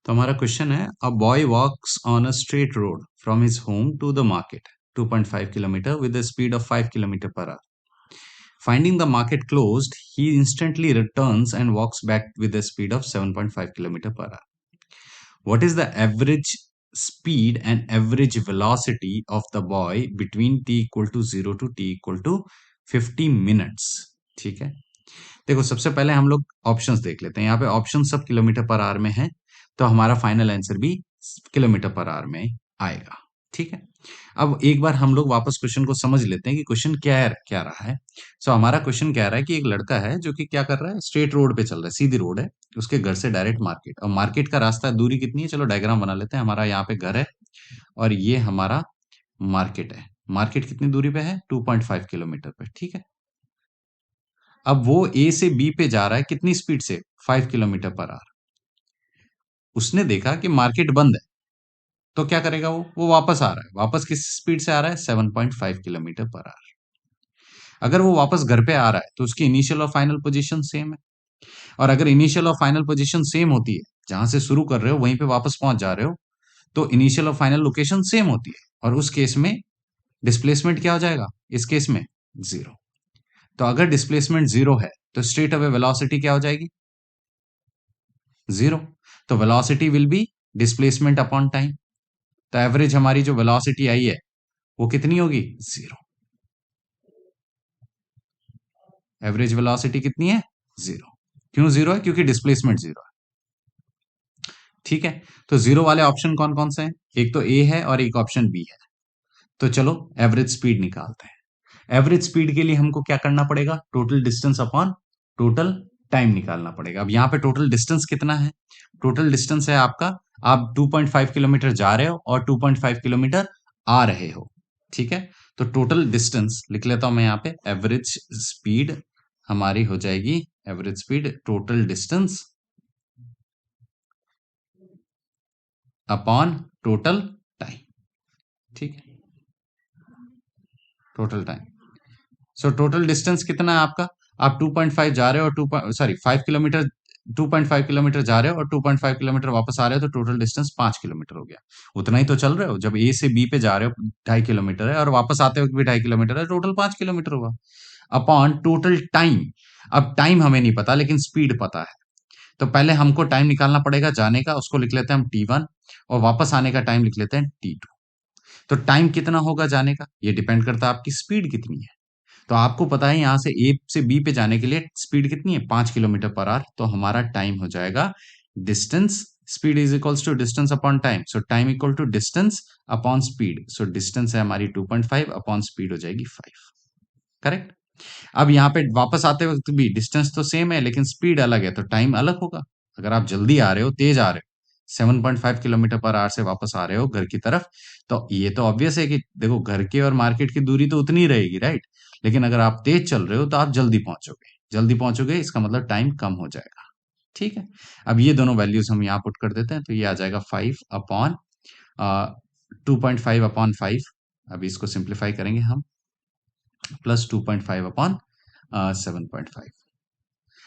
तो हमारा क्वेश्चन है, a boy walks on a straight road from his home to the market 2.5 kilometre with a speed of 5 kilometer per hour. Finding the market closed, he instantly returns and walks back with a speed of 7.5 kilometer per hour. What is the average speed and average velocity of the boy between t equal to 0 to t equal to 50 minutes? ठीक है, देखो सबसे पहले हम लोग options देख लेते हैं। यहाँ पे ऑप्शन सब किलोमीटर पर आवर में है, तो हमारा फाइनल आंसर भी किलोमीटर पर आवर में आएगा। ठीक है, अब एक बार हम लोग वापस क्वेश्चन को समझ लेते हैं कि क्वेश्चन क्या रहा है। सो हमारा क्वेश्चन क्या रहा है कि एक लड़का है जो कि क्या कर रहा है, स्ट्रेट रोड पे चल रहा है, सीधी रोड है, उसके घर से डायरेक्ट मार्केट, और मार्केट का रास्ता दूरी कितनी है, चलो डायग्राम बना लेते हैं। हमारा यहाँ पे घर है और ये हमारा मार्केट है। मार्केट कितनी दूरी पे है, 2.5 किलोमीटर पे। ठीक है, अब वो ए से बी पे जा रहा है कितनी स्पीड से, 5 किलोमीटर पर आवर। उसने देखा कि मार्केट बंद है, तो क्या करेगा, वो वापस आ रहा है। वापस किस स्पीड से आ रहा है, 7.5 किलोमीटर पर आवर। अगर वो वापस घर पे आ रहा है तो उसकी इनिशियल और फाइनल पोजीशन सेम है, और अगर इनिशियल और फाइनल पोजीशन सेम होती है, जहां से शुरू कर रहे हो वहीं पे वापस पहुंच जा रहे हो, तो इनिशियल और फाइनल लोकेशन सेम होती है, और उस केस में डिस्प्लेसमेंट क्या हो जाएगा, इस केस में जीरो। तो अगर डिस्प्लेसमेंट जीरो है तो स्ट्रेट अवे वेलोसिटी क्या हो जाएगी, जीरो। तो velocity will be displacement upon time. तो एवरेज हमारी जो वेलोसिटी आई है वो कितनी होगी, जीरो। एवरेज वेलोसिटी कितनी है, जीरो। क्यों जीरो है, क्योंकि डिस्प्लेसमेंट जीरो है। ठीक है, तो जीरो वाले ऑप्शन कौन कौन से हैं, एक तो ए है और एक ऑप्शन बी है। तो चलो एवरेज स्पीड निकालते हैं। एवरेज स्पीड के लिए हमको क्या करना पड़ेगा, total distance upon total time निकालना पड़ेगा। अब यहाँ पे टोटल डिस्टेंस कितना है, टोटल डिस्टेंस है आपका, आप 2.5 किलोमीटर जा रहे हो और 2.5 किलोमीटर आ रहे हो। ठीक है, तो टोटल डिस्टेंस लिख लेता हूं मैं यहाँ पे, एवरेज स्पीड हमारी हो जाएगी, average speed total distance upon total time. ठीक है, total time. So total distance कितना है आपका, आप 2.5 जा रहे हो और 5 किलोमीटर, 2.5 किलोमीटर जा रहे हो और 2.5 किलोमीटर वापस आ रहे हो, तो टोटल डिस्टेंस 5 किलोमीटर हो गया। उतना ही तो चल रहे हो, जब ए से बी पे जा रहे हो 2.5 किलोमीटर है, और वापस आते वक्त भी 2.5 किलोमीटर है, टोटल 5 किलोमीटर हुआ। अपॉन टोटल टाइम, अब टाइम हमें नहीं पता लेकिन स्पीड पता है, तो पहले हमको टाइम निकालना पड़ेगा जाने का, उसको लिख लेते हैं हम t1, और वापस आने का टाइम लिख लेते हैं t2। तो टाइम कितना होगा जाने का, ये डिपेंड करता है आपकी स्पीड कितनी है। तो आपको पता है यहां से ए से बी पे जाने के लिए स्पीड कितनी है, 5 किलोमीटर पर आवर। तो हमारा टाइम हो जाएगा distance, speed is equals to distance upon time, so time equal to distance upon speed. So distance है हमारी 2.5 अपॉन स्पीड हो जाएगी 5। करेक्ट। अब यहाँ पे वापस आते वक्त भी डिस्टेंस तो सेम है लेकिन स्पीड अलग है, तो टाइम अलग होगा। अगर आप जल्दी आ रहे हो, तेज आ रहे हो, 7.5 किलोमीटर पर आवर से वापस आ रहे हो घर की तरफ, तो ये तो ऑब्वियस है कि देखो घर के और मार्केट की दूरी तो उतनी ही रहेगी, राइट। लेकिन अगर आप तेज चल रहे हो तो आप जल्दी पहुंचोगे, जल्दी पहुंचोगे इसका मतलब टाइम कम हो जाएगा। ठीक है, अब ये दोनों वैल्यूज हम यहाँ पुट कर देते हैं, तो ये आ जाएगा 5 अपॉन 2.5 अपॉन 5। अभी इसको सिंप्लीफाई करेंगे हम, प्लस 2.5 अपॉन 7.5।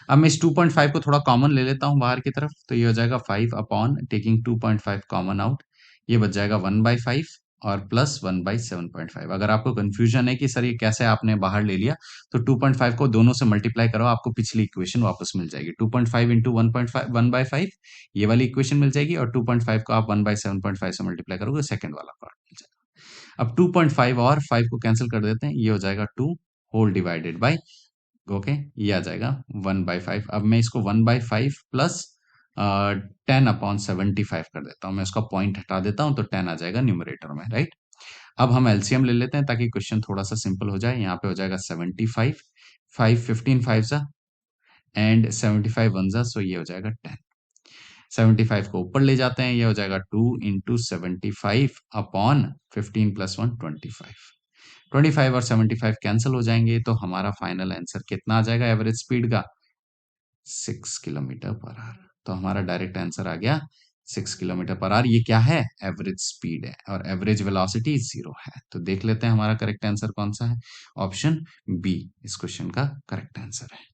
अब मैं इस 2.5 को थोड़ा कॉमन ले लेता हूं बाहर की तरफ, तो ये हो जाएगा 5 अपॉन टेकिंग 2.5 कॉमन आउट, ये बच जाएगा 1/5 और प्लस 1/7.5। अगर आपको कंफ्यूजन है कि सर ये कैसे आपने बाहर ले लिया, तो 2.5 को दोनों से मल्टीप्लाई करो, आपको पिछली इक्वेशन वापस मिल जाएगी। 2.5 इंटू 1/5 ये वाली इक्वेशन मिल जाएगी, और 2.5 को आप 1/7.5 से मल्टीप्लाई करोगे, सेकंड वाला पार्ट मिल जाएगा। अब 2.5 और 5 को कैंसिल कर देते हैं, ये हो जाएगा 2 होल डिवाइडेड बाई, ओके, ये आ जाएगा 1/5। अब मैं इसको 1/5 प्लस 10/75 कर देता हूँ, मैं उसका पॉइंट हटा देता हूँ, तो 10 आ जाएगा न्यूमरेटर में, राइट। अब हम एलसीएम ले लेते हैं ताकि क्वेश्चन थोड़ा सा सिंपल हो जाए। यहाँ पे हो जाएगा 75, 5 15 5 सा एंड 75 1 सा, सो ये हो जाएगा 10। 75 को ऊपर ले जाते हैं, ये हो जाएगा 2 इंटू 75 अपॉन 15 प्लस 1 25। 25 और 75 कैंसिल हो जाएंगे, तो हमारा फाइनल आंसर कितना आ जाएगा एवरेज स्पीड का, 6 किलोमीटर पर आवर। तो हमारा डायरेक्ट आंसर आ गया 6 किलोमीटर पर आवर। ये क्या है, एवरेज स्पीड है, और एवरेज वेलोसिटी 0 है। तो देख लेते हैं हमारा करेक्ट आंसर कौन सा है, ऑप्शन बी इस क्वेश्चन का करेक्ट आंसर है।